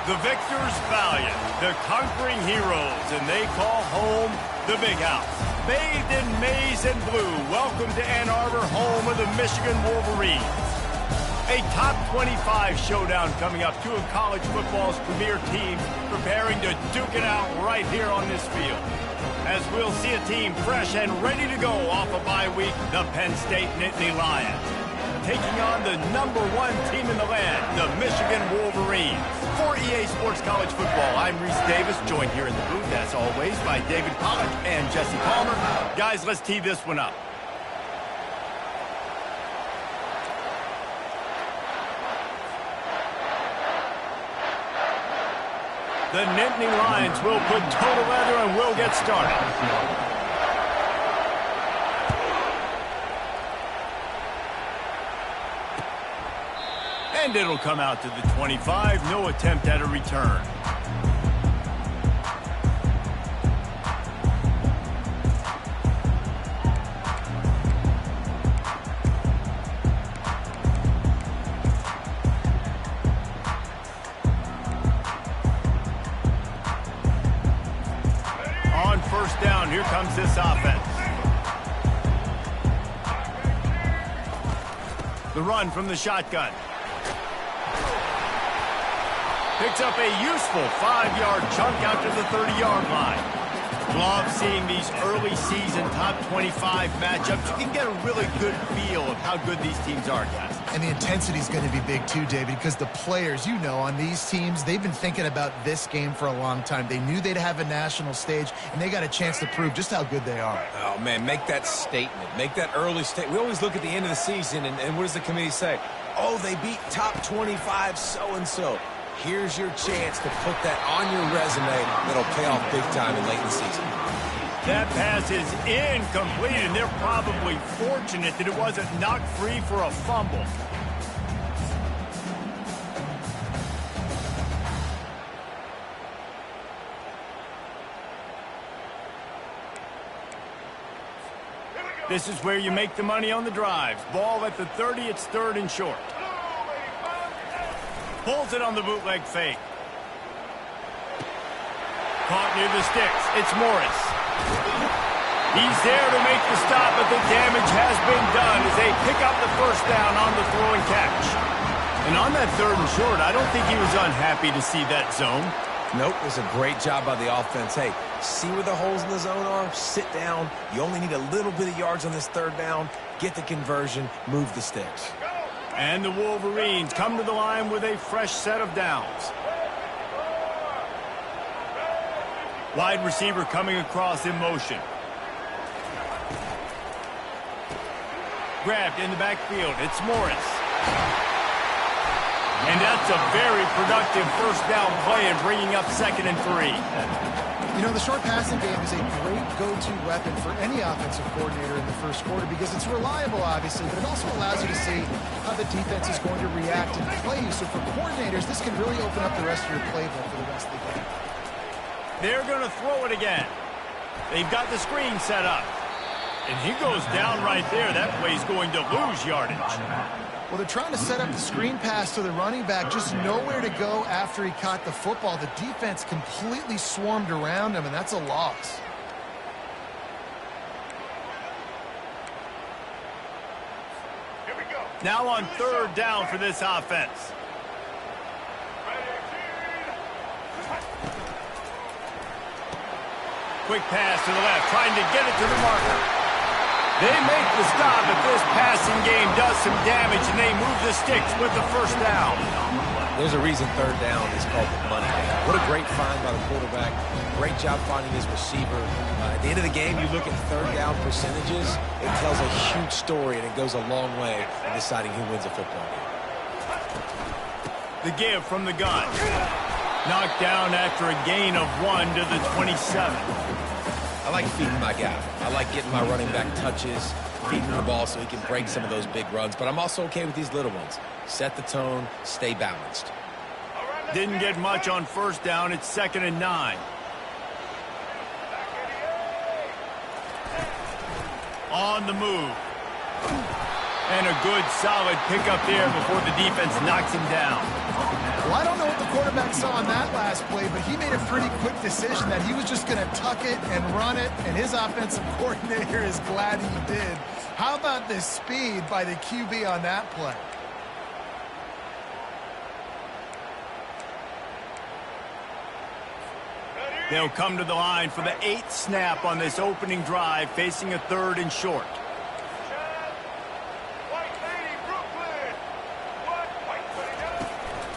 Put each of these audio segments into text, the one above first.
The victors valiant, the conquering heroes, and they call home the Big House. Bathed in maize and blue, welcome to Ann Arbor, home of the Michigan Wolverines. A top 25 showdown coming up, two of college football's premier teams preparing to duke it out right here on this field. As we'll see a team fresh and ready to go off a bye week, the Penn State Nittany Lions, taking on the #1 team in the land, the Michigan Wolverines. For EA Sports College Football, I'm Reese Davis, joined here in the booth, as always, by David Pollack and Jesse Palmer. Guys, let's tee this one up. The Nittany Lions will put total leather and will get started. And it'll come out to the 25. No attempt at a return. On first down, here comes this offense. The run from the shotgun. Picks up a useful 5-yard chunk out to the 30-yard line. Love seeing these early season top 25 matchups. You can get a really good feel of how good these teams are, guys. And the intensity is going to be big too, David, because the players, you know, on these teams, they've been thinking about this game for a long time. They knew they'd have a national stage, and they got a chance to prove just how good they are. Oh, man, make that statement. Make that early statement. We always look at the end of the season, and what does the committee say? Oh, they beat top 25 so-and-so. Here's your chance to put that on your resume that'll pay off big time in late in the season. That pass is incomplete, and they're probably fortunate that it wasn't knocked free for a fumble. This is where you make the money on the drives. Ball at the 30, it's third and short. Pulls it on the bootleg fake. Caught near the sticks. It's Morris. He's there to make the stop, but the damage has been done as they pick up the first down on the throw and catch. And on that third and short, I don't think he was unhappy to see that zone. Nope, it was a great job by the offense. Hey, see where the holes in the zone are? Sit down. You only need a little bit of yards on this third down. Get the conversion. Move the sticks. And the Wolverines come to the line with a fresh set of downs. Wide receiver coming across in motion. Grabbed in the backfield. It's Morris. And that's a very productive first down play and bringing up 2nd and 3. You know, the short passing game is a great go-to weapon for any offensive coordinator in the first quarter because it's reliable, obviously, but it also allows you to see how the defense is going to react and play you. So for coordinators, this can really open up the rest of your playbook for the rest of the game. They're going to throw it again. They've got the screen set up. And he goes down right there. That play's going to lose yardage. Well, they're trying to set up the screen pass to the running back, just nowhere to go after he caught the football. The defense completely swarmed around him, and that's a loss. Here we go. Now on third down for this offense. Quick pass to the left, trying to get it to the marker. They make the stop, but this passing game does some damage, and they move the sticks with the first down. There's a reason third down is called the money down. What a great find by the quarterback. Great job finding his receiver. At the end of the game, you look at third down percentages. It tells a huge story, and it goes a long way in deciding who wins a football game. The give from the gun. Knocked down after a gain of 1 to the 27. I like feeding my guy. I like getting my running back touches, feeding the ball so he can break some of those big runs. But I'm also okay with these little ones. Set the tone, stay balanced. Didn't get much on first down. It's 2nd and 9. On the move. And a good, solid pickup there before the defense knocks him down. Well, I don't know what the quarterback quarterback saw on that last play, but he made a pretty quick decision that he was just going to tuck it and run it, and his offensive coordinator is glad he did. How about the speed by the QB on that play? They'll come to the line for the 8th snap on this opening drive, facing a 3rd and short.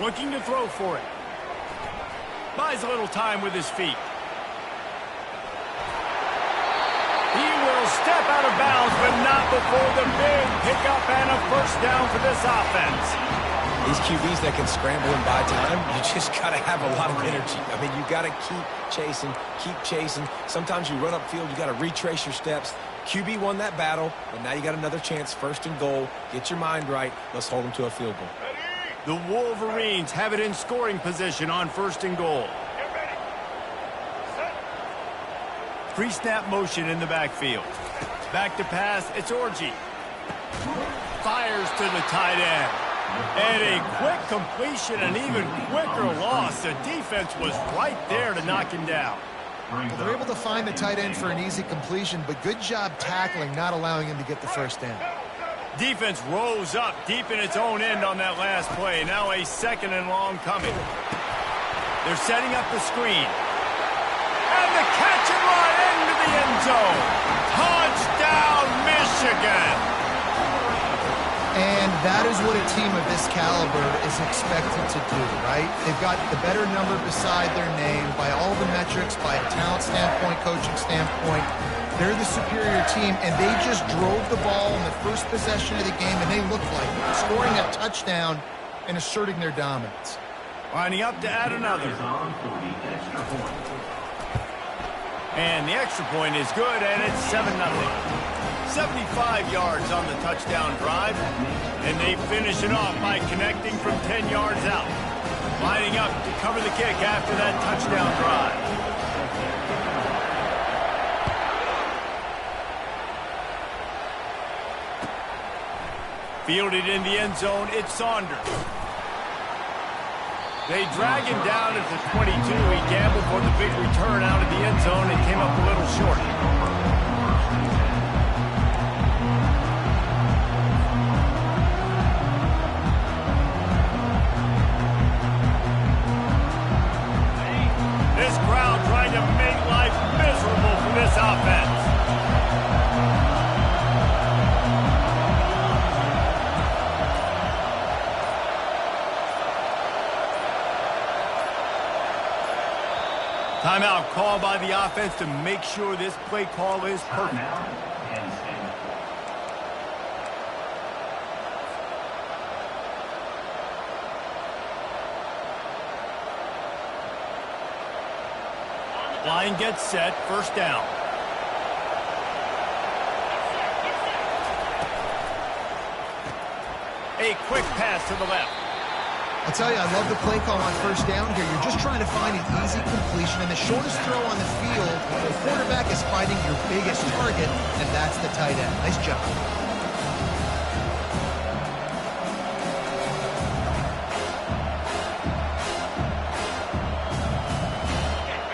Looking to throw for it. Buys a little time with his feet. He will step out of bounds, but not before the big pickup and a first down for this offense. These QBs that can scramble and buy time, you just got to have a lot of energy. I mean, you got to keep chasing, keep chasing. Sometimes you run upfield, you got to retrace your steps. QB won that battle, but now you got another chance, 1st and goal. Get your mind right. Let's hold them to a field goal. The Wolverines have it in scoring position on 1st and goal. Pre-snap motion in the backfield. Back to pass, it's Orji. Fires to the tight end. And a quick completion, an even quicker loss. The defense was right there to knock him down. Well, they're able to find the tight end for an easy completion, but good job tackling, not allowing him to get the first down. Defense rose up deep in its own end on that last play. Now a 2nd and long coming. They're setting up the screen. And the catch and run into the end zone. Touchdown, Michigan. And that is what a team of this caliber is expected to do, right? They've got the better number beside their name by all the metrics, by a talent standpoint, coaching standpoint. They're the superior team, and they just drove the ball in the first possession of the game, and they looked like it, scoring a touchdown and asserting their dominance. Lining up to add another. And the extra point is good, and it's 7-0. 75 yards on the touchdown drive, and they finish it off by connecting from 10 yards out. Lining up to cover the kick after that touchdown drive. Fielded in the end zone, it's Saunders. They drag him down at the 22. He gambled for the big return out of the end zone and came up a little short. This crowd trying to make life miserable for this offense. Timeout called by the offense to make sure this play call is perfect. Line gets set, 1st down. A quick pass to the left. I'll tell you, I love the play call on 1st down here. You're just trying to find an easy completion, and the shortest throw on the field, the quarterback is fighting your biggest target, and that's the tight end. Nice job.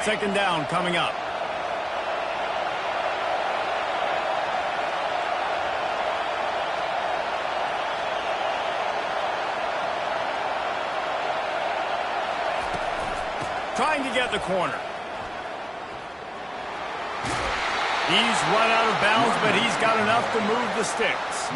Second down coming up. Trying to get the corner. He's run out of bounds, but he's got enough to move the sticks.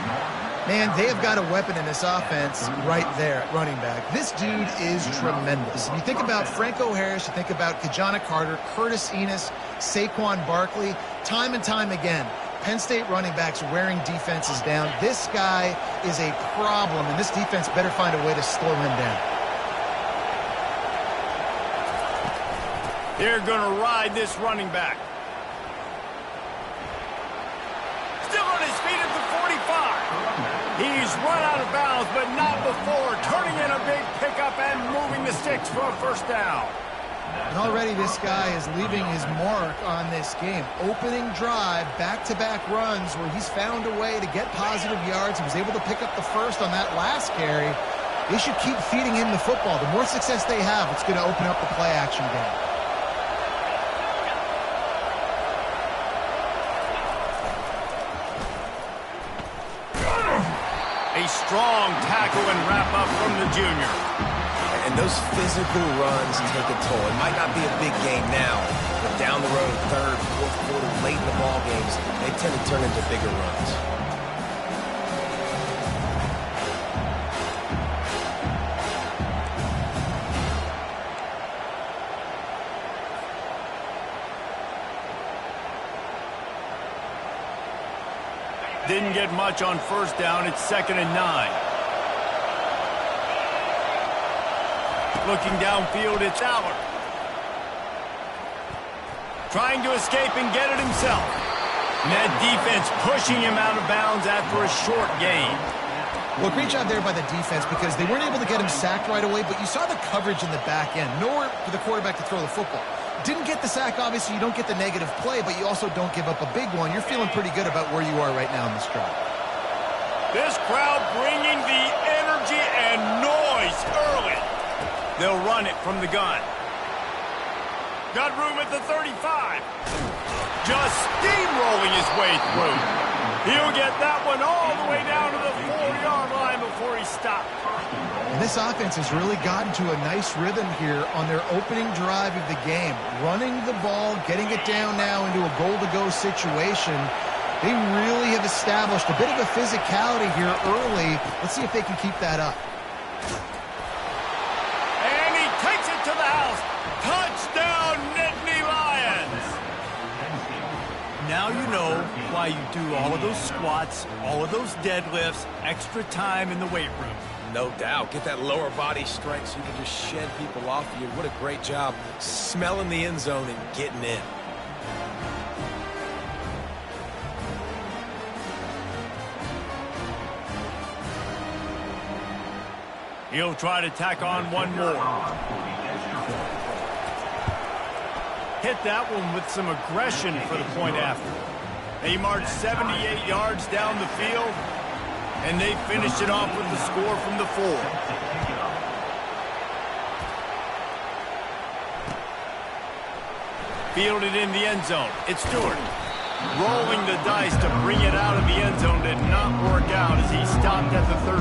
Man, they have got a weapon in this offense right there at running back. This dude is tremendous. And you think about Franco Harris, you think about Kajana Carter, Curtis Enos, Saquon Barkley, time and time again, Penn State running backs wearing defenses down. This guy is a problem, and this defense better find a way to slow him down. They're going to ride this running back. Still on his feet at the 45. He's run out of bounds, but not before turning in a big pickup and moving the sticks for a 1st down. And already this guy is leaving his mark on this game. Opening drive, back-to-back runs where he's found a way to get positive yards. He was able to pick up the 1st on that last carry. They should keep feeding him the football. The more success they have, it's going to open up the play-action game. A strong tackle and wrap-up from the junior. And those physical runs take a toll. It might not be a big game now, but down the road, third, fourth quarter, late in the ball games, they tend to turn into bigger runs. Didn't get much on first down. It's 2nd and 9. Looking downfield, it's Aller. Trying to escape and get it himself. And that defense pushing him out of bounds after a short gain. Well, great job there by the defense because they weren't able to get him sacked right away, but you saw the coverage in the back end. Nowhere for the quarterback to throw the football. Didn't get the sack, obviously. You don't get the negative play, but you also don't give up a big one. You're feeling pretty good about where you are right now in this drive. This crowd bringing the energy and noise early. They'll run it from the gun. Got room at the 35. Just steamrolling his way through. He'll get that one all the way down to the 4-yard line before he stops. And this offense has really gotten to a nice rhythm here on their opening drive of the game. Running the ball, getting it down now into a goal-to-go situation. They really have established a bit of a physicality here early. Let's see if they can keep that up. And he takes it to the house. Touchdown, Nittany Lions. Now you know why you do all of those squats, all of those deadlifts, extra time in the weight room. No doubt. Get that lower body strength so you can just shed people off of you. What a great job smelling the end zone and getting in. He'll try to tack on one more. Hit that one with some aggression for the point after. They marched 78 yards down the field, and they finished it off with the score from the 4. Fielded in the end zone. It's Stewart. Rolling the dice to bring it out of the end zone did not work out as he stopped at the 13.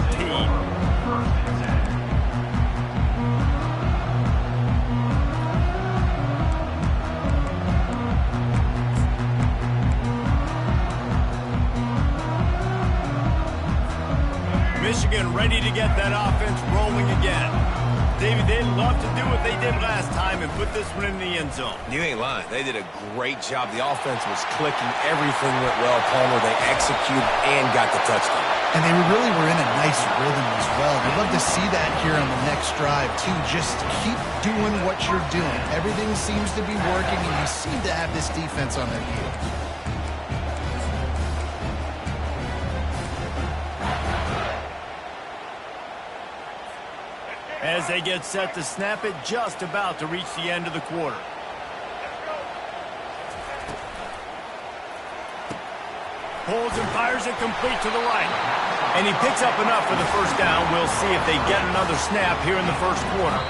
Michigan ready to get that offense rolling again. David, they'd love to do what they did last time and put this one in the end zone. You ain't lying. They did a great job. The offense was clicking. Everything went well, Palmer. They executed and got the touchdown. And they really were in a nice rhythm as well. I'd love to see that here on the next drive, too. Just keep doing what you're doing. Everything seems to be working, and you seem to have this defense on their heels. As they get set to snap it, just about to reach the end of the quarter. Pulls and fires it complete to the right. And he picks up enough for the first down. We'll see if they get another snap here in the first quarter.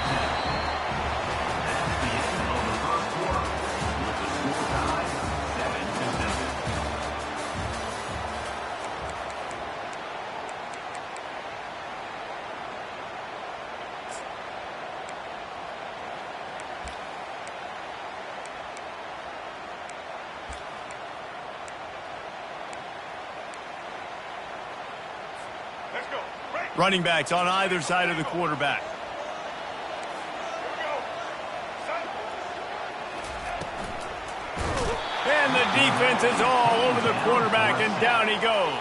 Running backs on either side of the quarterback. And the defense is all over the quarterback, and down he goes.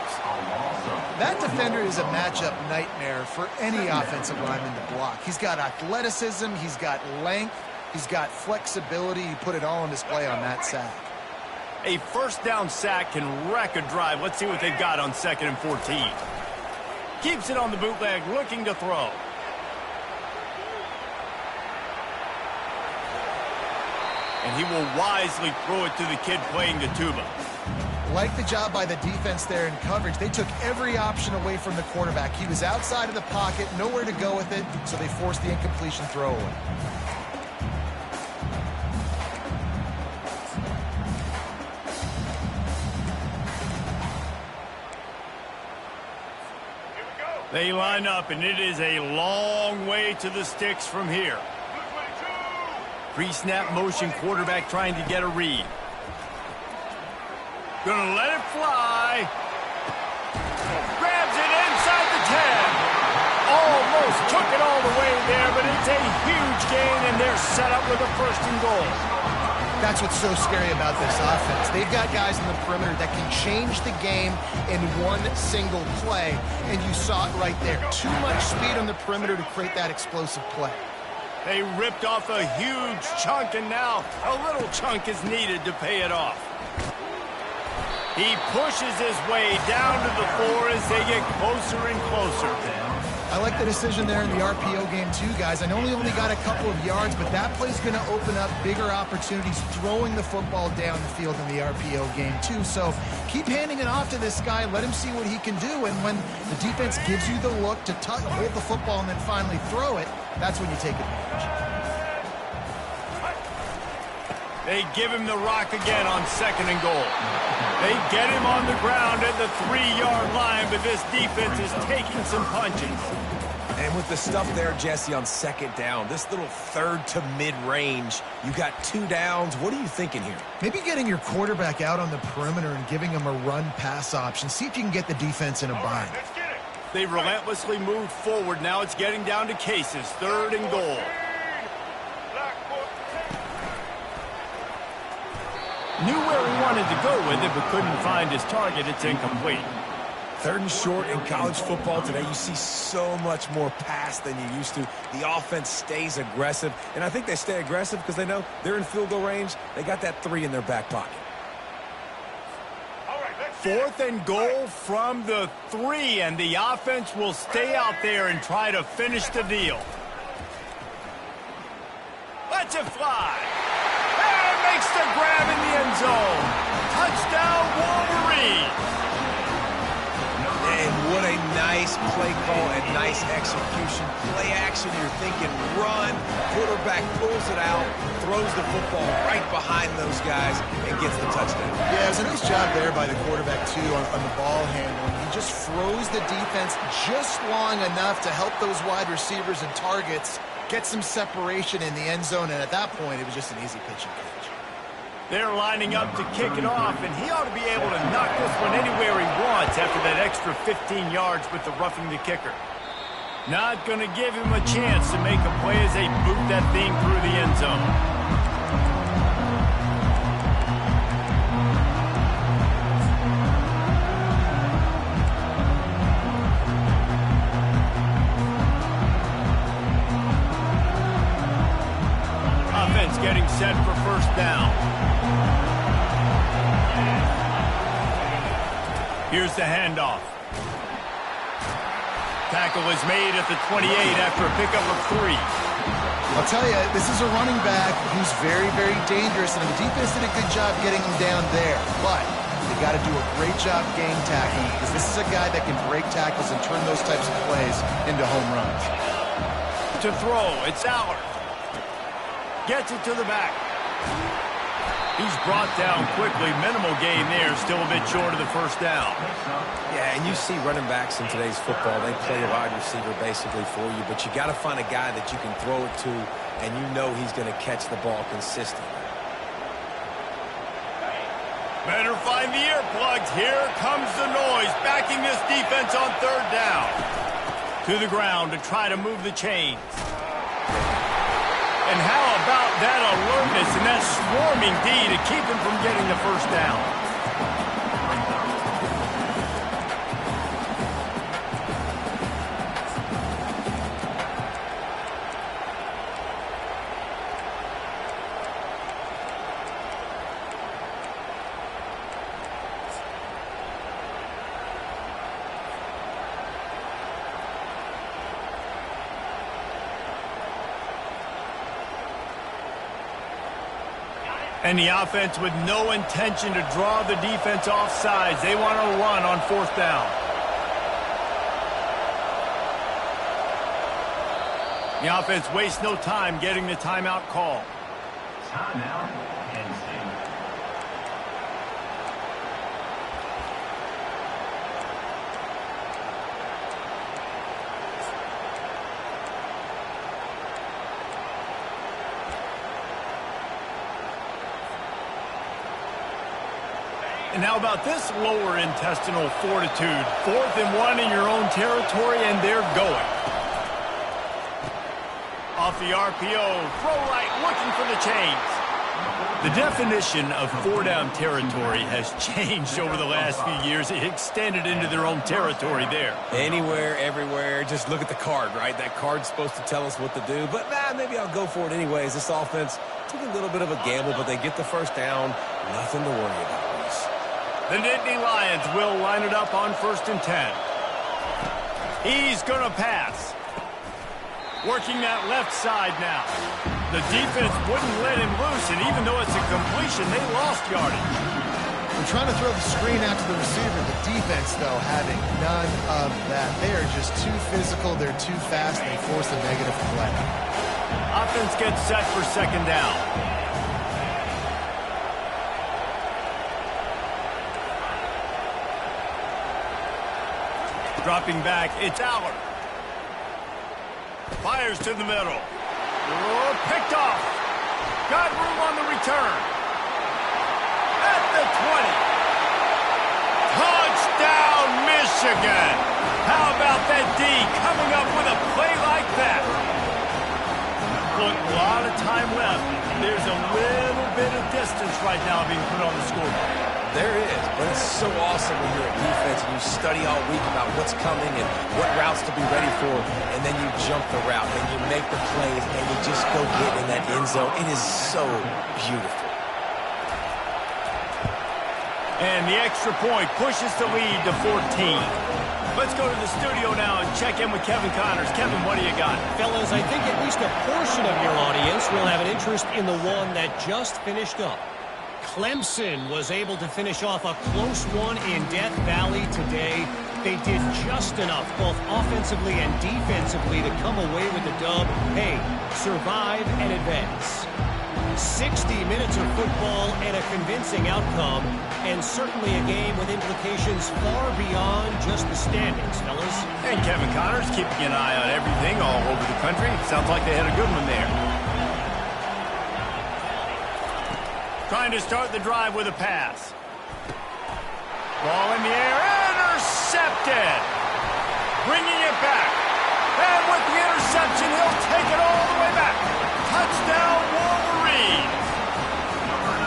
That defender is a matchup nightmare for any offensive lineman to block. He's got athleticism, he's got length, he's got flexibility. He put it all on display on that sack. A first down sack can wreck a drive. Let's see what they've got on 2nd and 14. Keeps it on the bootleg, looking to throw. And he will wisely throw it to the kid playing the tuba. Like the job by the defense there in coverage. They took every option away from the quarterback. He was outside of the pocket, nowhere to go with it, so they forced the incompletion throw away. They line up, and it is a long way to the sticks from here. Pre-snap motion, quarterback trying to get a read. Gonna let it fly. Grabs it inside the 10. Almost took it all the way there, but it's a huge gain, and they're set up with a 1st and goal. That's what's so scary about this offense. They've got guys in the perimeter that can change the game in one single play, and you saw it right there. Too much speed on the perimeter to create that explosive play. They ripped off a huge chunk, and now a little chunk is needed to pay it off. He pushes his way down to the 4 as they get closer and closer. I like the decision there in the RPO game too, guys. I know he only got a couple of yards, but that play's going to open up bigger opportunities throwing the football down the field in the RPO game too. So keep handing it off to this guy. Let him see what he can do. And when the defense gives you the look to hold the football and then finally throw it, that's when you take advantage. They give him the rock again on 2nd and goal. They get him on the ground at the 3-yard line, but this defense is taking some punches. And with the stuff there, Jesse, on 2nd down, this little 3rd to mid-range, you got 2 downs. What are you thinking here? Maybe getting your quarterback out on the perimeter and giving him a run-pass option. See if you can get the defense in a bind. They relentlessly moved forward. Now it's getting down to cases. 3rd and goal. Knew where he wanted to go with it, but couldn't find his target. It's incomplete. 3rd and short in college football today. You see so much more pass than you used to. The offense stays aggressive, and I think they stay aggressive because they know they're in field goal range. They got that 3 in their back pocket. 4th and goal from the 3, and the offense will stay out there and try to finish the deal. Let's it fly. Makes the grab in the end zone. Touchdown, Wolverine. And what a nice play call and nice execution. Play action, you're thinking run. Quarterback pulls it out, throws the football right behind those guys, and gets the touchdown. Yeah, it was a nice job there by the quarterback, too, on the ball handling. He just froze the defense just long enough to help those wide receivers and targets get some separation in the end zone, and at that point, it was just an easy pitch and catch. They're lining up to kick it off, and he ought to be able to knock this one anywhere he wants after that extra 15 yards with the roughing the kicker. Not going to give him a chance to make a play as they boot that thing through the end zone. Getting set for 1st down. Here's the handoff. Tackle is made at the 28 after a pickup of 3. I'll tell you, this is a running back who's very, very dangerous, and the defense did a good job getting him down there. But they got to do a great job game tackling, because this is a guy that can break tackles and turn those types of plays into home runs. To throw, it's Allard. Gets it to the back. He's brought down quickly. Minimal gain there. Still a bit short of the 1st down. Yeah, and you see running backs in today's football, they play a wide receiver basically for you, but you got to find a guy that you can throw it to, and you know he's going to catch the ball consistently. Better find the earplugs. Here comes the noise, backing this defense on 3rd down. To the ground to try to move the chains. And how about that alertness and that swarming D to keep him from getting the 1st down? And the offense with no intention to draw the defense off sides. They want to run on 4th down. The offense wastes no time getting the timeout call. Timeout, Penn State. And how about this lower intestinal fortitude? 4th and 1 in your own territory, and they're going. Off the RPO, throw right, looking for the chains. The definition of 4-down territory has changed over the last few years. It extended into their own territory there. Anywhere, everywhere, just look at the card, right? That card's supposed to tell us what to do, but maybe I'll go for it anyways. This offense took a little bit of a gamble, but they get the 1st down. Nothing to worry about. The Nittany Lions will line it up on 1st and 10. He's going to pass. Working that left side now. The defense wouldn't let him loose, and even though it's a completion, they lost yardage. They're trying to throw the screen out to the receiver. The defense, though, having none of that. They are just too physical. They're too fast. They force a negative play. Offense gets set for 2nd down. Dropping back, it's Allard. Fires to the middle. Oh, picked off. Got room on the return. At the 20. Touchdown, Michigan. How about that D coming up with a play like that? Look, a lot of time left. There's a little bit of distance right now being put on the scoreboard. There is, but it's so awesome when you're at defense and you study all week about what's coming and what routes to be ready for, and then you jump the route and you make the plays and you just go get in that end zone. It is so beautiful. And the extra point pushes the lead to 14. Let's go to the studio now and check in with Kevin Connors. Kevin, what do you got? Fellas, I think at least a portion of your audience will have an interest in the one that just finished up. Clemson was able to finish off a close one in Death Valley today. They did just enough, both offensively and defensively, to come away with the dub. Hey, survive and advance. 60 minutes of football and a convincing outcome, and certainly a game with implications far beyond just the standings, fellas. And Kevin Connors keeping an eye on everything all over the country. Sounds like they had a good one there. Trying to start the drive with a pass. Ball in the air, intercepted. Bringing it back. And with the interception, he'll take it all the way back. Touchdown, Wolverines.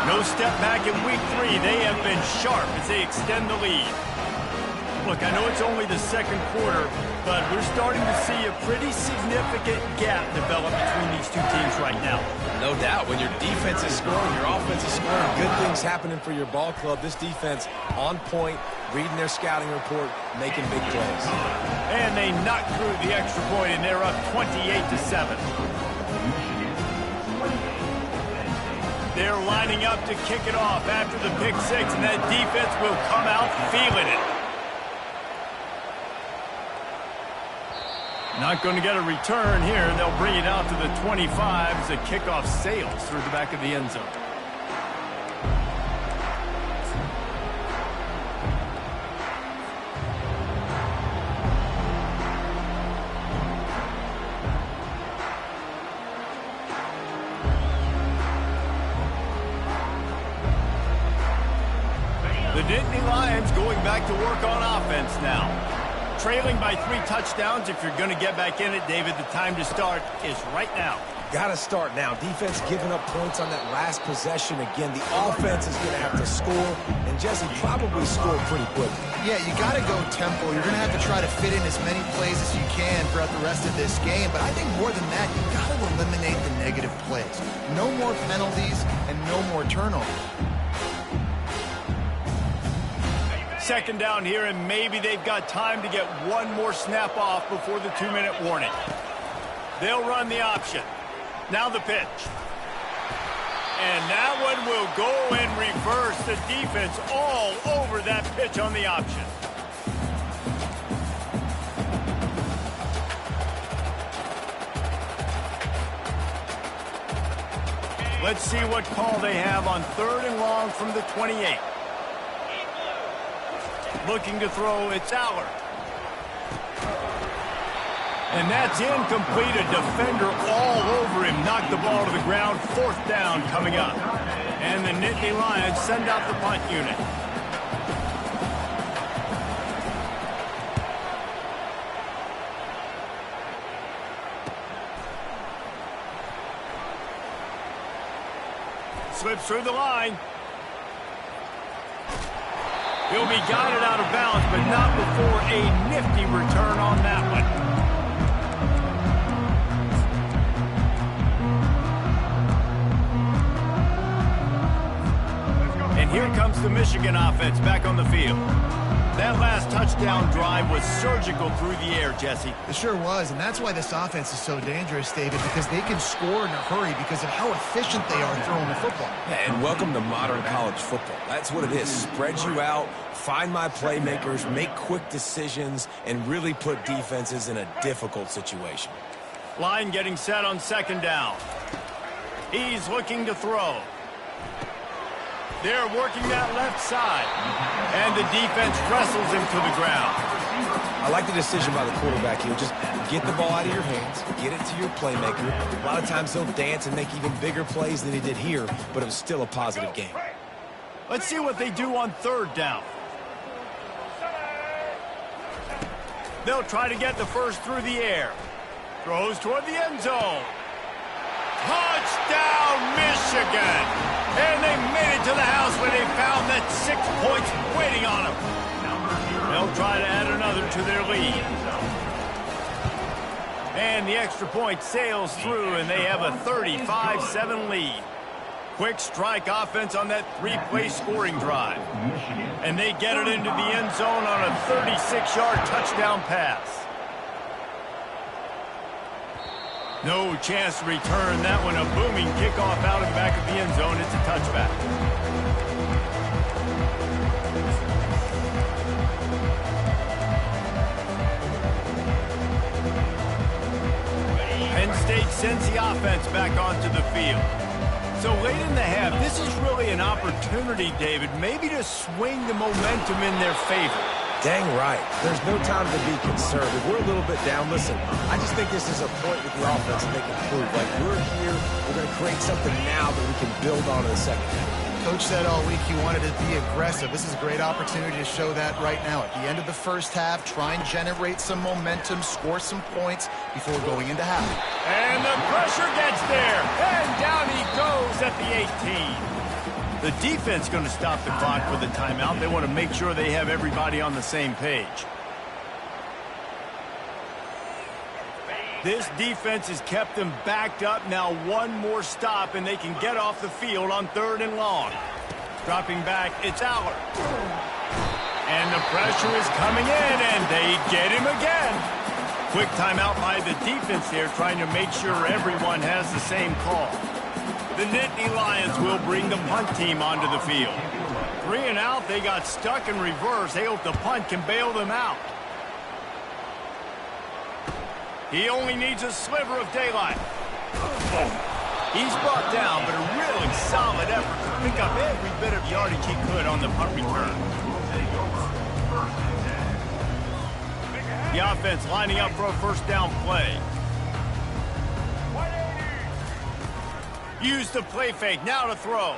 No step back in week 3. They have been sharp as they extend the lead. Look, I know it's only the 2nd quarter, but we're starting to see a pretty significant gap develop between these two teams right now. No doubt. When your defense is scoring, your offense is scoring, good things happening for your ball club. This defense on point, reading their scouting report, making big plays. And they knock through the extra point, and they're up 28-7. They're lining up to kick it off after the pick 6, and that defense will come out feeling it. Not going to get a return here. They'll bring it out to the 25 as the kickoff sails through the back of the end zone. The Nittany Lions going back to work on offense now. Trailing by 3 touchdowns. If you're going to get back in it, David, the time to start is right now. Got to start now. Defense giving up points on that last possession. Again, the offense is going to have to score, and Jesse probably scored pretty quickly. Yeah, you got to go tempo. You're going to have to try to fit in as many plays as you can throughout the rest of this game. But I think more than that, you got to eliminate the negative plays. No more penalties and no more turnovers. 2nd down here, and maybe they've got time to get one more snap off before the 2-minute warning. They'll run the option. Now the pitch. And that one will go and reverse the defense all over that pitch on the option. Let's see what call they have on 3rd and long from the 28. Looking to throw, it's Aller. And that's incomplete. A defender all over him. Knocked the ball to the ground. 4th down coming up. And the Nittany Lions send out the punt unit. Slips through the line. He'll be guided out of bounds, but not before a nifty return on that one. And here comes the Michigan offense back on the field. That last touchdown drive was surgical through the air, Jesse. It sure was, and that's why this offense is so dangerous, David, because they can score in a hurry because of how efficient they are throwing the football. Yeah, and welcome to modern college football. That's what it is. Spread you out, find my playmakers, make quick decisions, and really put defenses in a difficult situation. Line getting set on 2nd down. He's looking to throw. They're working that left side. And the defense wrestles him to the ground. I like the decision by the quarterback here. Just get the ball out of your hands, get it to your playmaker. A lot of times he'll dance and make even bigger plays than he did here, but it was still a positive game. Let's see what they do on 3rd down. They'll try to get the first through the air. Throws toward the end zone. Touchdown, Michigan! And they made it to the house where they found that 6 points waiting on them. They'll try to add another to their lead. And the extra point sails through, and they have a 35-7 lead. Quick strike offense on that 3-play scoring drive. And they get it into the end zone on a 36-yard touchdown pass. No chance to return that one. A booming kickoff out of the back of the end zone. It's a touchback. Penn State sends the offense back onto the field. So late in the half, this is really an opportunity, David, maybe to swing the momentum in their favor. Dang right. There's no time to be concerned. If we're a little bit down, listen, I just think this is a point with the offense that they can prove. Like, we're here, we're going to create something now that we can build on in the second half. Coach said all week he wanted to be aggressive. This is a great opportunity to show that right now. At the end of the first half, try and generate some momentum, score some points before going into half. And the pressure gets there. And down he goes at the 18. The defense going to stop the clock with a timeout. They want to make sure they have everybody on the same page. This defense has kept them backed up. Now one more stop, and they can get off the field on 3rd and long. Dropping back, it's Aller. And the pressure is coming in, and they get him again. Quick timeout by the defense there, trying to make sure everyone has the same call. The Nittany Lions will bring the punt team onto the field. 3 and out, they got stuck in reverse. They hope the punt can bail them out. He only needs a sliver of daylight. He's brought down, but a really solid effort to pick up every bit of yardage he could on the punt return. The offense lining up for a first down play. Use the play fake, now to throw.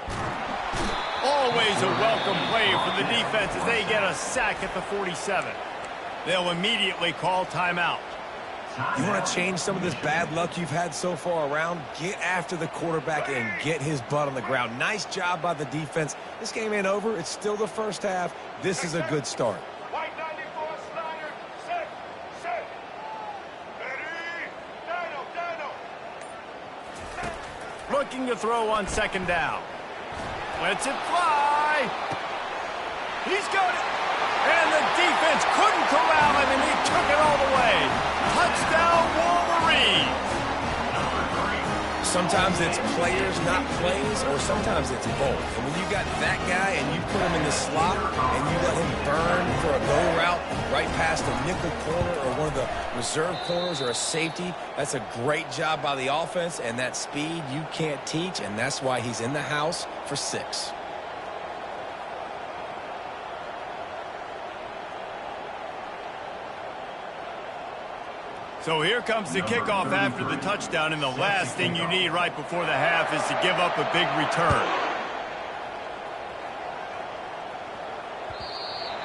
Always a welcome play for the defense as they get a sack at the 47. They'll immediately call timeout. You want to change some of this bad luck you've had so far around? Get after the quarterback and get his butt on the ground. Nice job by the defense. This game ain't over. It's still the first half. This is a good start. Looking to throw on 2nd down. Lets it fly. He's got it. And the defense couldn't corral him, and he took it all the way. Touchdown, Wolverine. sometimes it's players, not plays, or sometimes it's both. And when you got that guy and you put him in the slot and you let him burn for a go route right past a nickel corner or one of the reserve corners or a safety, that's a great job by the offense, and that speed you can't teach, and that's why he's in the house for 6. So here comes the kickoff after the touchdown, and the last thing you need right before the half is to give up a big return.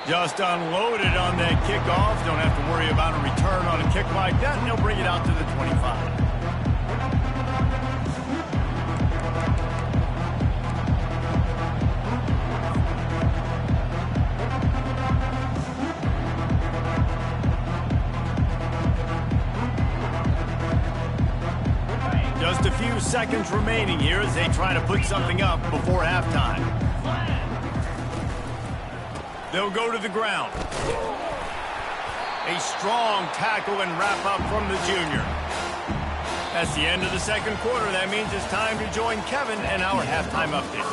Just unloaded on that kickoff. Don't have to worry about a return on a kick like that, and he'll bring it out to the 25. Just a few seconds remaining here as they try to put something up before halftime. They'll go to the ground. A strong tackle and wrap up from the junior. That's the end of the second quarter. That means it's time to join Kevin and our halftime update.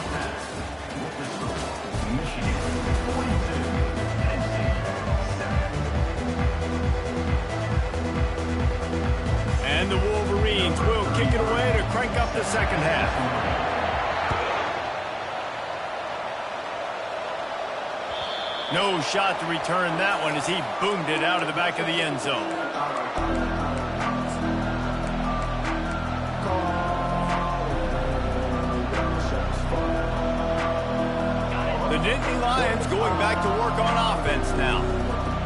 And the Wolverines will kick it away to crank up the second half. No shot to return that one as he boomed it out of the back of the end zone. The Nittany Lions going back to work on offense now.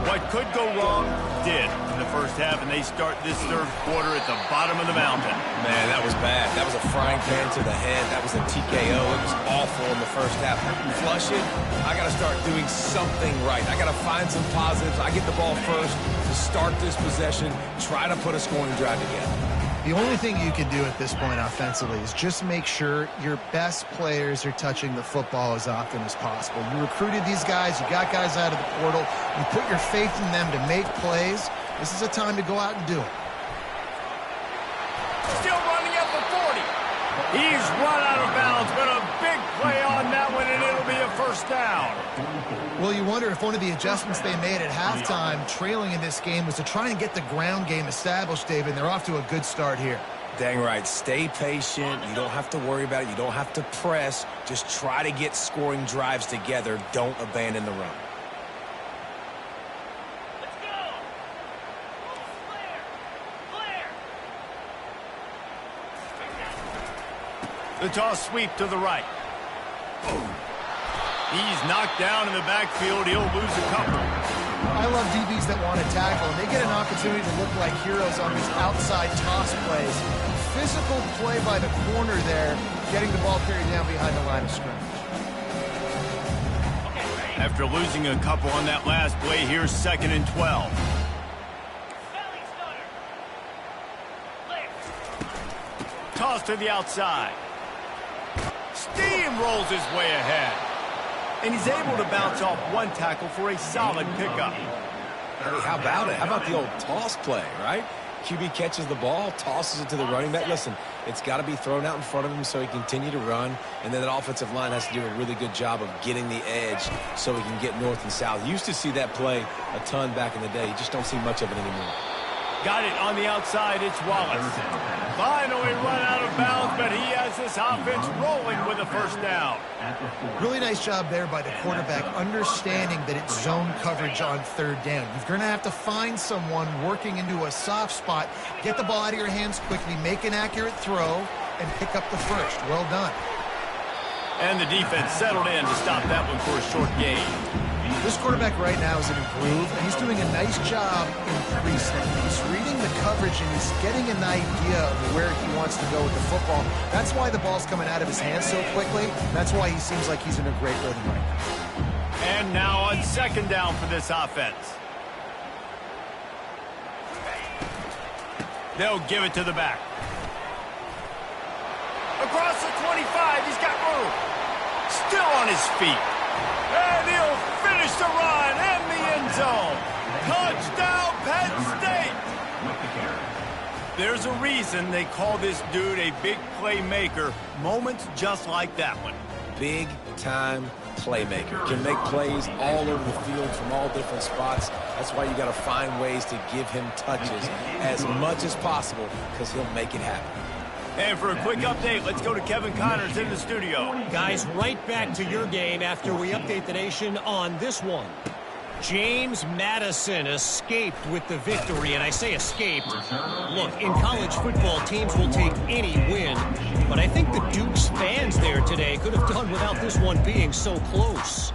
What could go wrong did in the first half, and they start this third quarter at the bottom of the mountain. Man, that was bad. That was a frying pan to the head. That was a TKO. It was awful in the first half. Flush it. I got to start doing something right. I got to find some positives. I get the ball first to start this possession, try to put a scoring drive together. The only thing you can do at this point offensively is just make sure your best players are touching the football as often as possible. You recruited these guys, you got guys out of the portal, you put your faith in them to make plays. This is a time to go out and do it. Still running at the 40. He's run out of bounds, but a big play on that one, and it'll be a first down. Well, you wonder if one of the adjustments they made at halftime, trailing in this game, was to try and get the ground game established, David. They're off to a good start here. Dang right. Stay patient. You don't have to worry about it. You don't have to press. Just try to get scoring drives together. Don't abandon the run. Let's go. Flare. The toss sweep to the right. He's knocked down in the backfield. He'll lose a couple. I love DBs that want to tackle, and they get an opportunity to look like heroes on these outside toss plays. Physical play by the corner there, getting the ball carried down behind the line of scrimmage. After losing a couple on that last play, here's 2nd and 12. Toss to the outside. Steamrolls his way ahead. And he's able to bounce off one tackle for a solid pickup. Hey, how about it? How about the old toss play, right? QB catches the ball, tosses it to the running back. Listen, it's got to be thrown out in front of him so he can continue to run. And then that offensive line has to do a really good job of getting the edge so he can get north and south. You used to see that play a ton back in the day. You just don't see much of it anymore. Got it on the outside. It's Wallace. Finally run out of bounds, but he has this offense rolling with a first down. Really nice job there by the quarterback, understanding that it's zone coverage on third down. You're going to have to find someone working into a soft spot, get the ball out of your hands quickly, make an accurate throw, and pick up the first. Well done. And the defense settled in to stop that one for a short gain. This quarterback right now is in a groove, and he's doing a nice job in pre-snap. He's reading the coverage, and he's getting an idea of where he wants to go with the football. That's why the ball's coming out of his hands so quickly. That's why he seems like he's in a great rhythm right now. And now on 2nd down for this offense. They'll give it to the back. Across the 25, he's got room. Still on his feet. And he'll finish the run in the end zone. Touchdown, Penn State. There's a reason they call this dude a big playmaker. Moments just like that one. Big-time playmaker. Can make plays all over the field from all different spots. That's why you got to find ways to give him touches as much as possible because he'll make it happen. And for a quick update, let's go to Kevin Connors in the studio. Guys, right back to your game after we update the nation on this one. James Madison escaped with the victory, and I say escaped. Look, in college football, teams will take any win, but I think the Dukes fans there today could have done without this one being so close.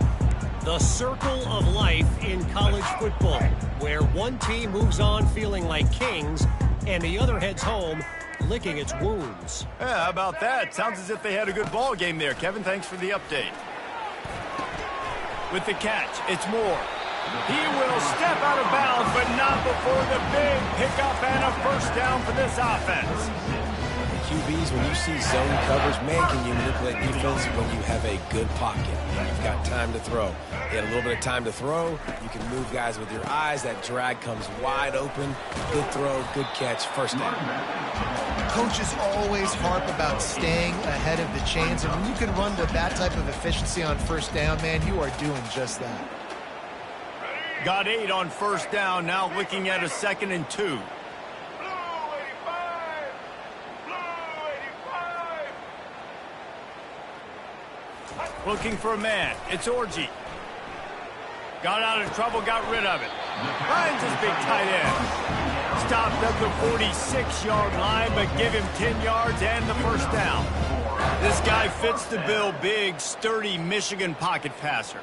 The circle of life in college football, where one team moves on feeling like kings, and the other heads home licking its wounds. Yeah, how about that? Sounds as if they had a good ball game there. Kevin, thanks for the update. With the catch, it's Moore. He will step out of bounds, but not before the big pickup and a first down for this offense. QBs, when you see zone coverage, man, can you manipulate defense when you have a good pocket and you've got time to throw. You had a little bit of time to throw. You can move guys with your eyes. That drag comes wide open. Good throw, good catch, first down. Coaches always harp about staying ahead of the chains, and when you can run with that type of efficiency on first down, man, you are doing just that. Got 8 on first down, now looking at a 2nd and 2. Looking for a man. It's Orji. Got out of trouble, got rid of it. Finds his big tight end. Stopped at the 46-yard line, but give him 10 yards and the first down. This guy fits the bill. Big, sturdy Michigan pocket passer.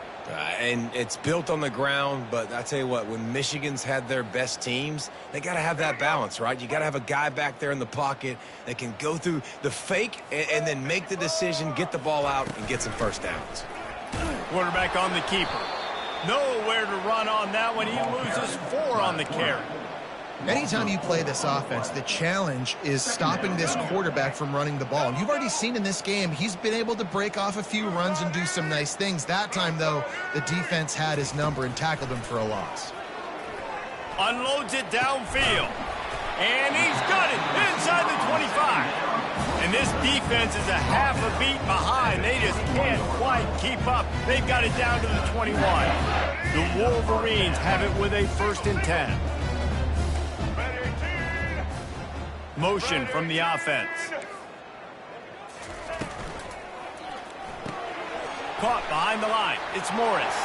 And it's built on the ground, but I tell you what, when Michigan's had their best teams, they got to have that balance, right? You got to have a guy back there in the pocket that can go through the fake and then make the decision, get the ball out, and get some first downs. Quarterback on the keeper. Nowhere to run on that one. He loses 4 on the carry. Anytime you play this offense, the challenge is stopping this quarterback from running the ball. And you've already seen in this game, he's been able to break off a few runs and do some nice things. That time, though, the defense had his number and tackled him for a loss. Unloads it downfield. And he's got it inside the 25. And this defense is a half a beat behind. They just can't quite keep up. They've got it down to the 21. The Wolverines have it with a 1st and 10. Motion from the offense. Caught behind the line. It's Morris.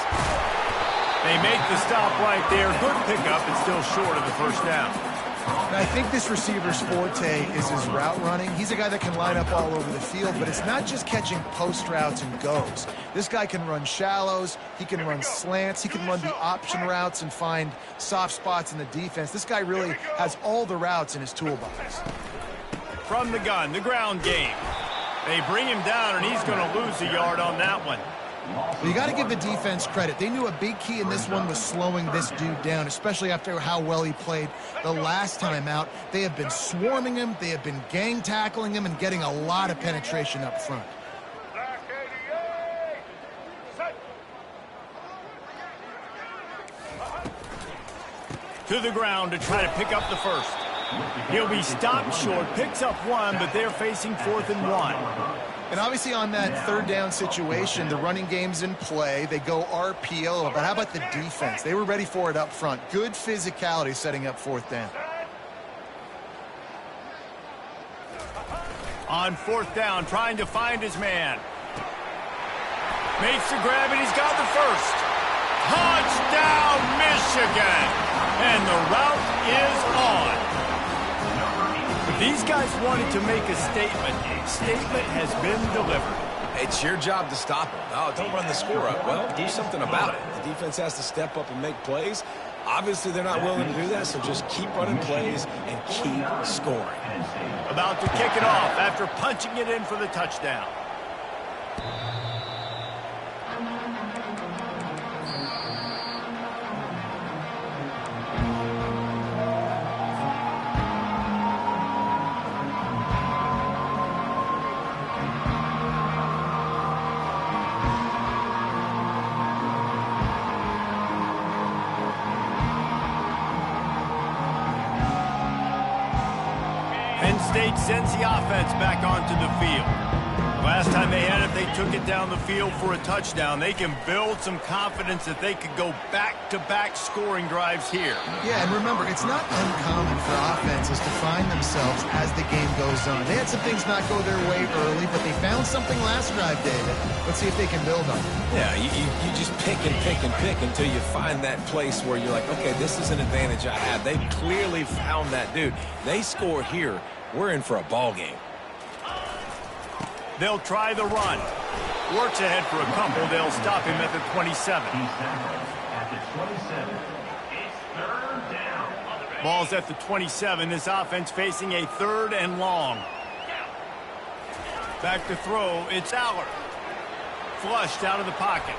They make the stop right there. Good pickup, and still short of the first down. And I think this receiver's forte is his route running. He's a guy that can line up all over the field, but it's not just catching post routes and goes. This guy can run shallows, he can run slants, he can run the option routes and find soft spots in the defense. This guy really has all the routes in his toolbox. From the gun, the ground game. They bring him down, and he's going to lose a yard on that one. Well, you got to give the defense credit. They knew a big key in this one was slowing this dude down, especially after how well he played the last time out. They have been swarming him, they have been gang tackling him, and getting a lot of penetration up front. To the ground to try to pick up the first. He'll be stopped short, picks up 1, but they're facing 4th and 1. And obviously on that 3rd down situation, the running game's in play. They go RPO, but how about the defense? They were ready for it up front. Good physicality setting up 4th down. On 4th down, trying to find his man. Makes the grab, and he's got the first. Touchdown, Michigan! And the route is on. These guys wanted to make a statement. Statement has been delivered. It's your job to stop them. Oh, don't run the score up. Well, do something about it. The defense has to step up and make plays. Obviously, they're not willing to do that, so just keep running plays and keep scoring. About to kick it off after punching it in for the touchdown. Penn State sends the offense back onto the field. Last time they had it, they took it down the field for a touchdown. They can build some confidence that they could go back-to-back scoring drives here. Yeah, and remember, it's not uncommon for offenses to find themselves as the game goes on. They had some things not go their way early, but they found something last drive, David. Let's see if they can build on it. Yeah, you just pick and pick and pick until you find that place where you're like, okay, this is an advantage I have. They clearly found that, dude. They score here, we're in for a ball game. They'll try the run. Works ahead for a couple. They'll stop him at the 27. At the 27. It's third down. Ball's at the 27. This offense facing a third and long. Back to throw. It's Aller. Flushed out of the pocket.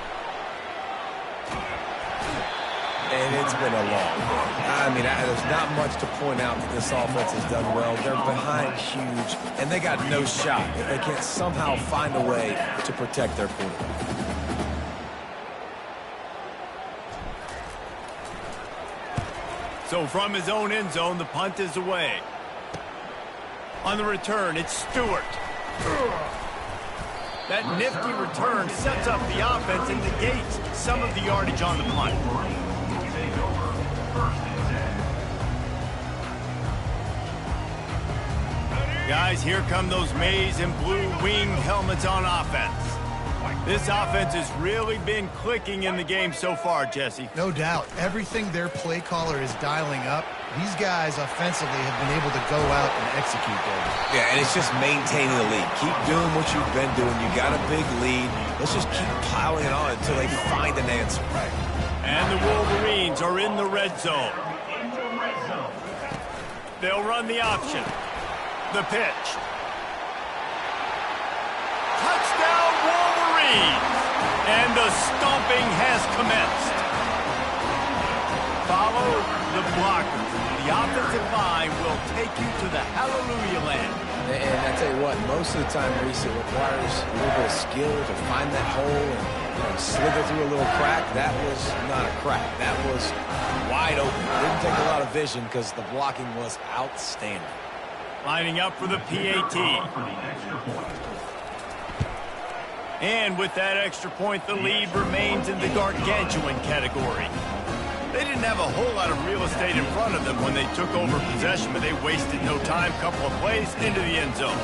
And it's been a long one. I mean, there's not much to point out that this offense has done well. They're behind huge, and they got no shot if they can't somehow find a way to protect their quarterback. So from his own end zone, the punt is away. On the return, it's Stewart. That nifty return sets up the offense and negates some of the yardage on the punt. Guys, here come those maize and blue winged helmets on offense. This offense has really been clicking in the game so far, Jesse. No doubt. Everything their play caller is dialing up, these guys offensively have been able to go out and execute, David. Yeah, and it's just maintaining the lead. Keep doing what you've been doing. You got a big lead. Let's just keep piling it on until they find an answer. And the Wolverines are in the red zone. They'll run the option. The pitch. Touchdown, Wolverines! And the stomping has commenced. Follow the blockers. The offensive line will take you to the hallelujah land. And I tell you what, most of the time, Reese, it requires a little bit of skill to find that hole and slither through a little crack. That was not a crack. That was wide open. It didn't take a lot of vision because the blocking was outstanding. Lining up for the PAT. And with that extra point, the lead remains in the gargantuan category. They didn't have a whole lot of real estate in front of them when they took over possession, but they wasted no time. Couple of plays into the end zone.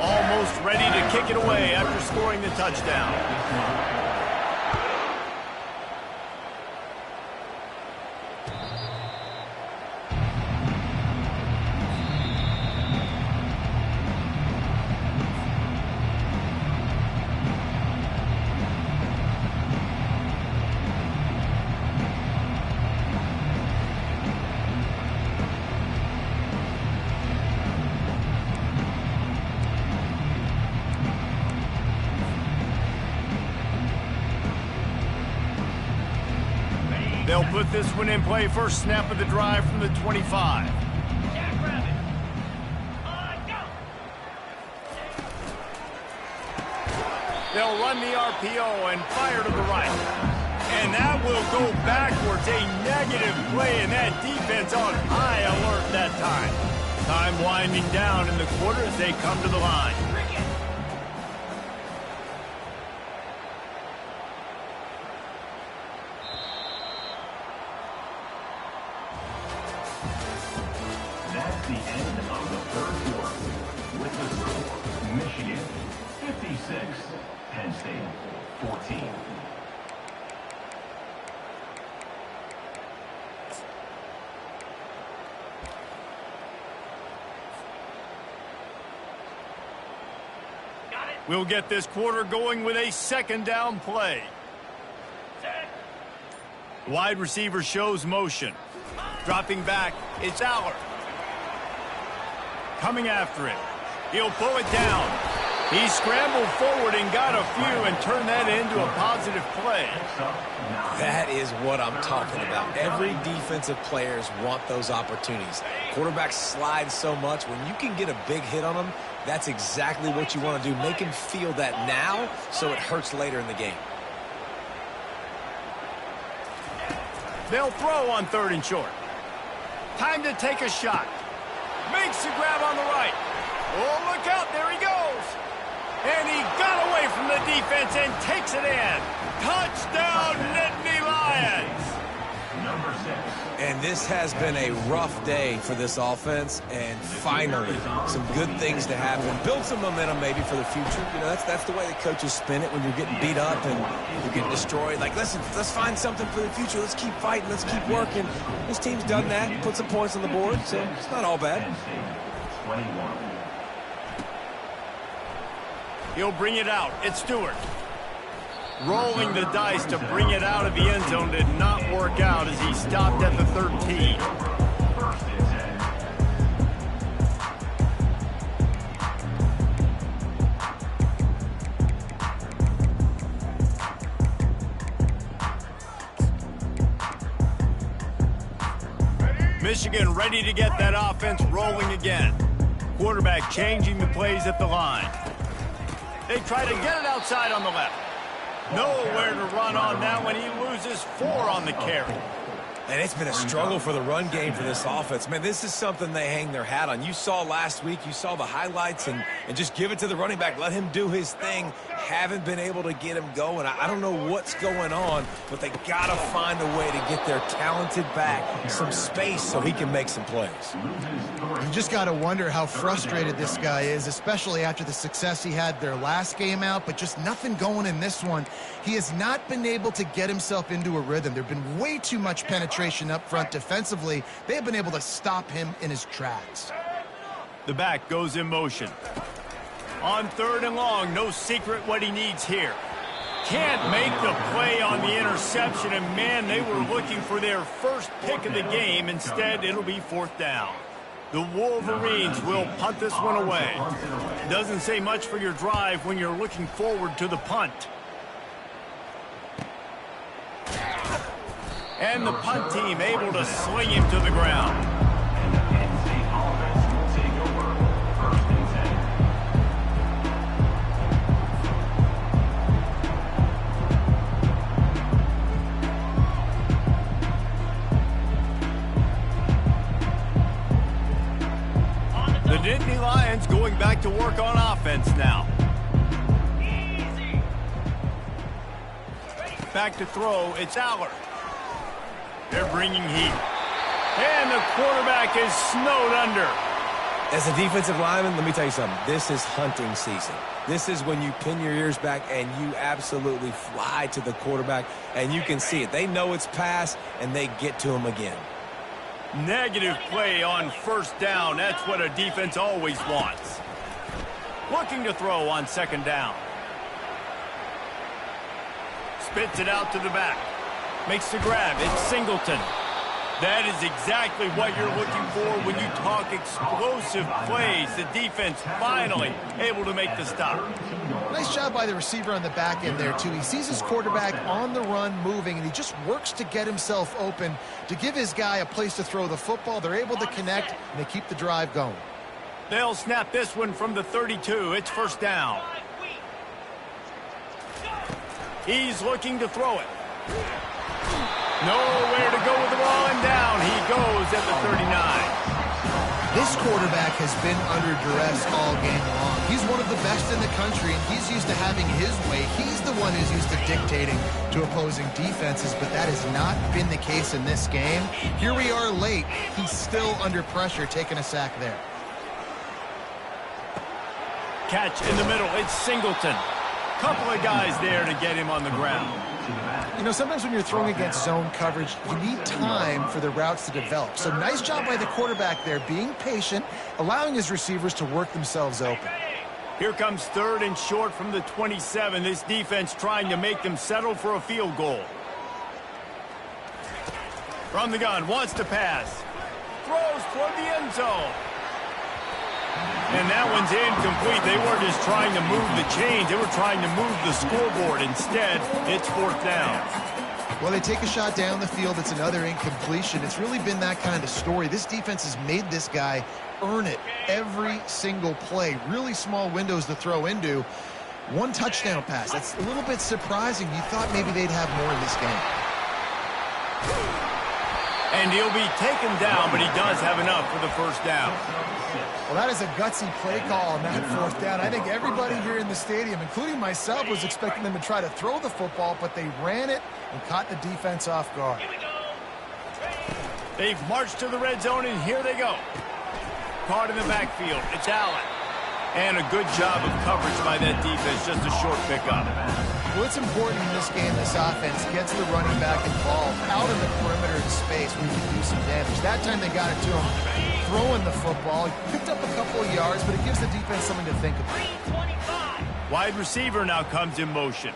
Almost ready to kick it away after scoring the touchdown. They'll put this one in play. First snap of the drive from the 25. They'll run the RPO and fire to the right. And that will go backwards. A negative play, and that defense on high alert that time. Time winding down in the quarter as they come to the line. That's the end of the third quarter. With the score, Michigan 56, Penn State 14. We'll get this quarter going with a second down play. Wide receiver shows motion. Dropping back, it's Aller. Coming after it. He'll pull it down. He scrambled forward and got a few and turned that into a positive play. That is what I'm talking about. Every defensive players want those opportunities. Quarterbacks slide so much. When you can get a big hit on them, that's exactly what you want to do. Make him feel that now so it hurts later in the game. They'll throw on 3rd and short. Time to take a shot. Makes the grab on the right. Oh, look out. There he goes. And he got away from the defense and takes it in. Touchdown, Nittany Lions. Number 6. And this has been a rough day for this offense, and finally, some good things to happen. Build some momentum maybe for the future. You know, that's the way the coaches spin it when you're getting beat up and you're getting destroyed. Like, listen, let's find something for the future. Let's keep fighting. Let's keep working. This team's done that. Put some points on the board, so it's not all bad. 21. He'll bring it out. It's Stewart. Rolling the dice to bring it out of the end zone did not work out as he stopped at the 13. First and 10. Michigan ready to get that offense rolling again. Quarterback changing the plays at the line. They try to get it outside on the left. Nowhere to run on that one. He loses 4 on the carry. And it's been a struggle for the run game for this offense. Man, this is something they hang their hat on. You saw last week, you saw the highlights, and just give it to the running back. Let him do his thing. Haven't been able to get him going. I don't know what's going on, but they got to find a way to get their talented back some space so he can make some plays. You just got to wonder how frustrated this guy is, especially after the success he had their last game out, but just nothing going in this one. He has not been able to get himself into a rhythm. There have been way too much penetration up front defensively. They have been able to stop him in his tracks. The back goes in motion. On 3rd and long, no secret what he needs here. Can't make the play on the interception, and man, they were looking for their first pick of the game. Instead, it'll be 4th down. The Wolverines will punt this one away. Doesn't say much for your drive when you're looking forward to the punt. And the punt team able to sling him to the ground. And the Penn State offense will take over. First and 10. The Nittany Lions going back to work on offense now. Back to throw, it's Aller. They're bringing heat. And the quarterback is snowed under. As a defensive lineman, let me tell you something. This is hunting season. This is when you pin your ears back and you absolutely fly to the quarterback, and you can see it. They know it's pass, and they get to him again. Negative play on 1st down. That's what a defense always wants. Looking to throw on 2nd down. Spits it out to the back. Makes the grab. It's Singleton. That is exactly what you're looking for when you talk explosive plays. The defense finally able to make the stop. Nice job by the receiver on the back end there, too. He sees his quarterback on the run moving, and he just works to get himself open to give his guy a place to throw the football. They're able to connect, and they keep the drive going. They'll snap this one from the 32. It's 1st down. He's looking to throw it. Nowhere to go with the ball, and down he goes at the 39. This quarterback has been under duress all game long. He's one of the best in the country, and he's used to having his way. He's the one who's used to dictating to opposing defenses, but that has not been the case in this game. Here we are late. He's still under pressure, taking a sack there. Catch in the middle. It's Singleton. Couple of guys there to get him on the ground. You know, sometimes when you're throwing against zone coverage, you need time for the routes to develop. So nice job by the quarterback there, being patient, allowing his receivers to work themselves open. Here comes 3rd and short from the 27. This defense trying to make them settle for a field goal. From the gun, wants to pass. Throws toward the end zone. And that one's incomplete. They weren't just trying to move the chains. They were trying to move the scoreboard. Instead, it's 4th down. Well, they take a shot down the field. It's another incompletion. It's really been that kind of story. This defense has made this guy earn it every single play. Really small windows to throw into. 1 touchdown pass. That's a little bit surprising. You thought maybe they'd have more in this game. And he'll be taken down, but he does have enough for the first down. Well, that is a gutsy play call on that fourth down. I think everybody here in the stadium, including myself, was expecting them to try to throw the football, but they ran it and caught the defense off guard. They've marched to the red zone, and here they go. Caught in the backfield. It's Allen. And a good job of coverage by that defense. Just a short pickup. Well, it's important in this game this offense gets the running back involved out in the perimeter of space where you can do some damage. That time they got it to him throwing the football. He picked up a couple of yards, but it gives the defense something to think about. Wide receiver now comes in motion.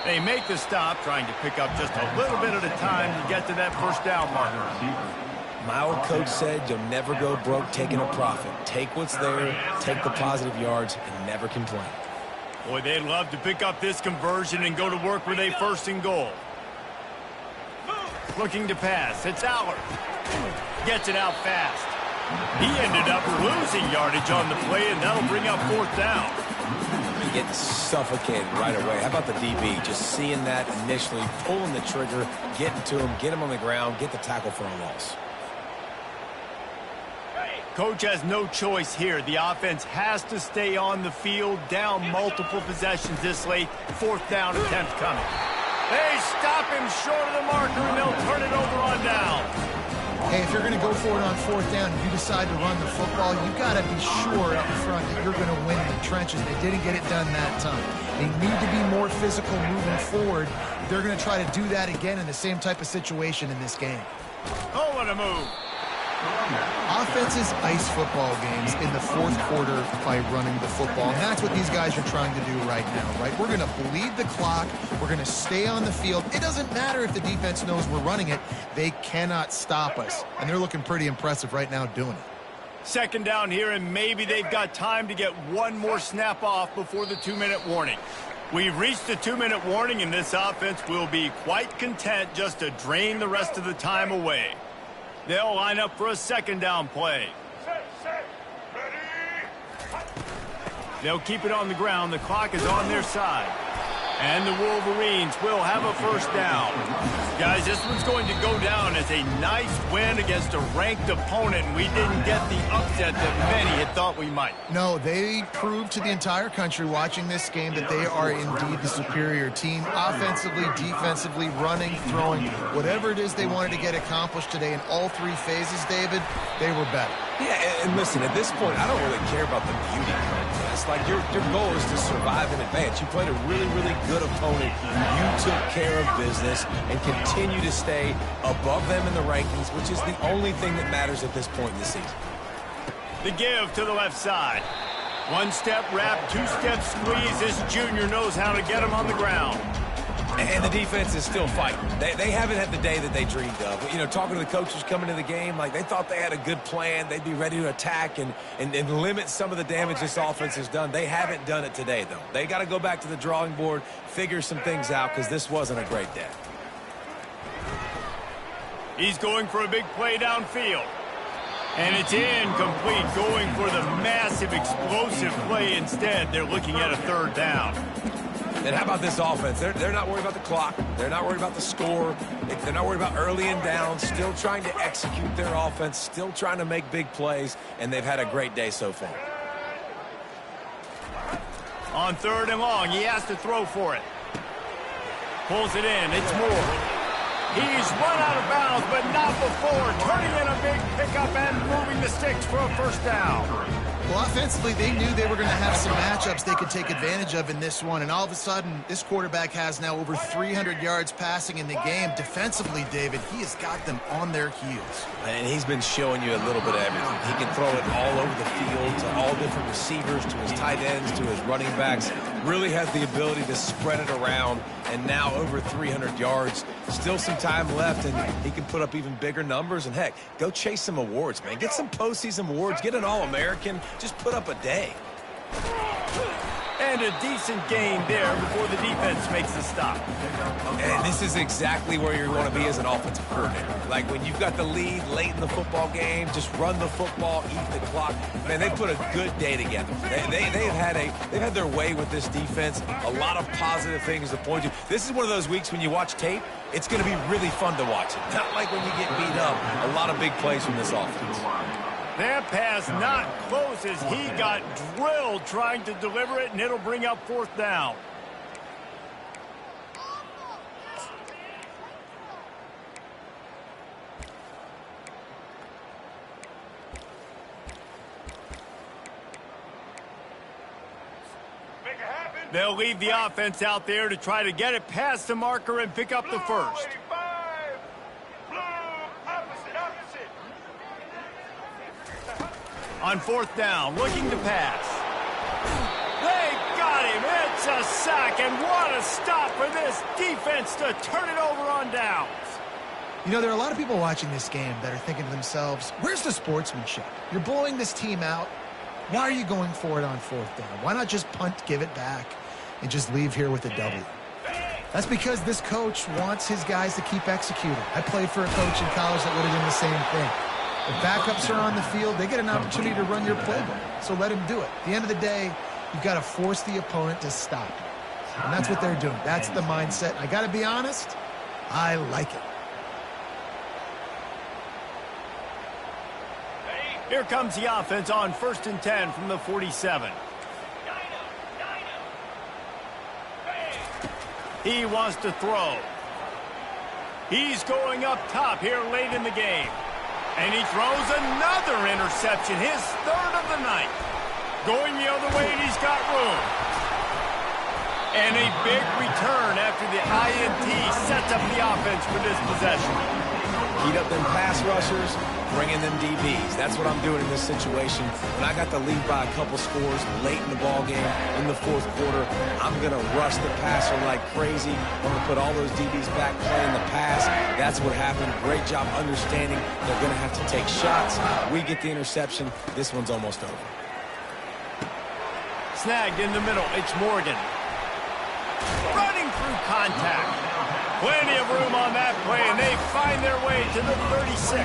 They make the stop, trying to pick up just a little bit at a time to get to that first down marker. My old coach said you'll never go broke taking a profit. Take what's there, take the positive yards, and never complain. Boy, they'd love to pick up this conversion and go to work with a first and goal. Looking to pass. It's Allard. Gets it out fast. He ended up losing yardage on the play, and that'll bring up fourth down. Getting suffocated right away. How about the DB? Just seeing that initially, pulling the trigger, getting to him, get him on the ground, get the tackle for a loss. Coach has no choice here. The offense has to stay on the field, down multiple possessions this late. Fourth down attempt coming. They stop him short of the marker, and they'll turn it over on down. Hey, if you're going to go for it on fourth down and you decide to run the football, you've got to be sure up front that you're going to win in the trenches. They didn't get it done that time. They need to be more physical moving forward. They're going to try to do that again in the same type of situation in this game. Oh, what a move. Offenses ice football games in the fourth quarter by running the football. And that's what these guys are trying to do right now, right? We're going to bleed the clock. We're going to stay on the field. It doesn't matter if the defense knows we're running it. They cannot stop us. And they're looking pretty impressive right now doing it. Second down here, and maybe they've got time to get one more snap off before the 2-minute warning. We've reached the 2-minute warning, and this offense will be quite content just to drain the rest of the time away. They'll line up for a second down play. They'll keep it on the ground. The clock is on their side. And the Wolverines will have a first down. Guys, this one's going to go down as a nice win against a ranked opponent. We didn't get the upset that many had thought we might. No, they proved to the entire country watching this game that they are indeed the superior team. Offensively, defensively, running, throwing, whatever it is they wanted to get accomplished today in all three phases, David, they were better. Yeah, and listen, at this point, I don't really care about the beauty contest. Like, your goal is to survive in advance. You played a really, really good opponent. You took care of business and continue to stay above them in the rankings, which is the only thing that matters at this point in the season. The give to the left side. One-step wrap, two-step squeeze. This junior knows how to get him on the ground. And the defense is still fighting. They haven't had the day that they dreamed of. You know, talking to the coaches coming to the game, like they thought they had a good plan. They'd be ready to attack and limit some of the damage this offense has done. They haven't done it today, though. They got to go back to the drawing board, figure some things out, because this wasn't a great day. He's going for a big play downfield. And it's incomplete, going for the massive explosive play instead. They're looking at a third down. And how about this offense? They're not worried about the clock. They're not worried about the score. They're not worried about early and down. Still trying to execute their offense. Still trying to make big plays. And they've had a great day so far. On third and long, he has to throw for it. Pulls it in. It's Moore. He's run out of bounds, but not before. Turning in a big pickup and moving the sticks for a first down. Well, offensively, they knew they were going to have some matchups they could take advantage of in this one. And all of a sudden, this quarterback has now over 300 yards passing in the game. Defensively, David, he has got them on their heels. And he's been showing you a little bit of everything. He can throw it all over the field to all different receivers, to his tight ends, to his running backs. Really has the ability to spread it around. And now over 300 yards. Still some time left, and he can put up even bigger numbers. And, heck, go chase some awards, man. Get some postseason awards. Get an All-American. Just put up a day. And find a decent gain there before the defense makes the stop. And this is exactly where you want to be as an offensive coordinator. Like when you've got the lead late in the football game, just run the football, eat the clock. Man, they put a good day together. They've had their way with this defense. A lot of positive things to point to. This is one of those weeks when you watch tape, it's going to be really fun to watch it. Not like when you get beat up. A lot of big plays from this offense. That pass not close as he got drilled trying to deliver it, and it'll bring up 4th down. They'll leave the offense out there to try to get it past the marker and pick up the first. On 4th down, looking to pass. They got him. It's a sack, and what a stop for this defense to turn it over on downs. You know, there are a lot of people watching this game that are thinking to themselves, where's the sportsmanship? You're blowing this team out. Why are you going for it on 4th down? Why not just punt, give it back, and just leave here with a W? That's because this coach wants his guys to keep executing. I played for a coach in college that would have done the same thing. If backups are on the field, they get an opportunity to run your playbook. So let him do it. At the end of the day, you've got to force the opponent to stop. And that's what they're doing. That's the mindset. I got to be honest, I like it. Here comes the offense on 1st and 10 from the 47. He wants to throw. He's going up top here late in the game. And he throws another interception, his 3rd of the night. Going the other way, and he's got room. And a big return after the INT sets up the offense for this possession. Heat up them pass rushers, bring in them DBs. That's what I'm doing in this situation. When I got the lead by a couple scores late in the ball game, in the 4th quarter, I'm going to rush the passer like crazy. I'm going to put all those DBs back playing the pass. That's what happened. Great job understanding they're going to have to take shots. We get the interception. This one's almost over. Snagged in the middle. It's Morgan. Running through contact. Plenty of room on that play, and they find their way to the 36.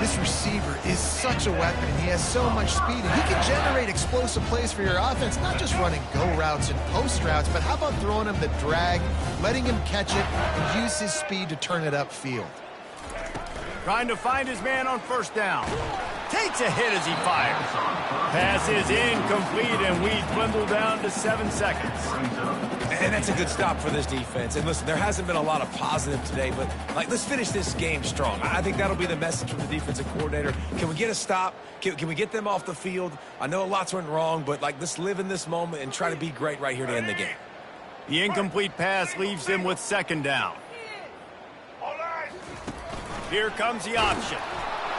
This receiver is such a weapon, and he has so much speed. And he can generate explosive plays for your offense, not just running go routes and post routes, but how about throwing him the drag, letting him catch it, and use his speed to turn it upfield. Trying to find his man on 1st down. Takes a hit as he fires. Pass is incomplete, and we dwindle down to 7 seconds. And that's a good stop for this defense. And listen, there hasn't been a lot of positive today, but let's finish this game strong. I think that'll be the message from the defensive coordinator. Can we get a stop? Can we get them off the field? I know lots went wrong, but let's live in this moment and try to be great right here to end the game. The incomplete pass leaves him with 2nd down. Here comes the option.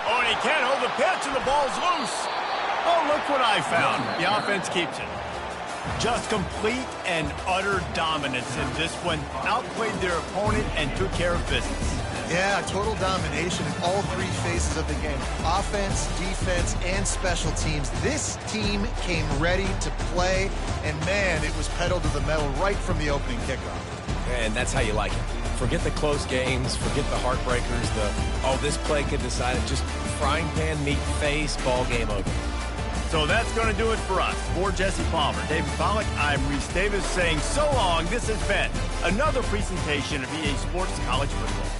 Oh, and he can't hold the pitch, and the ball's loose. Oh, look what I found. The offense keeps it. Just complete and utter dominance in this one. Outplayed their opponent and took care of business. Yeah, total domination in all 3 phases of the game. Offense, defense, and special teams. This team came ready to play, and man, it was pedal to the metal right from the opening kickoff. And that's how you like it. Forget the close games, forget the heartbreakers, this play could decide it. Just frying pan, meat face, ball game over. So that's going to do it for us. For Jesse Palmer, David Pollack, I'm Reese Davis saying so long. This has been another presentation of EA Sports College Football.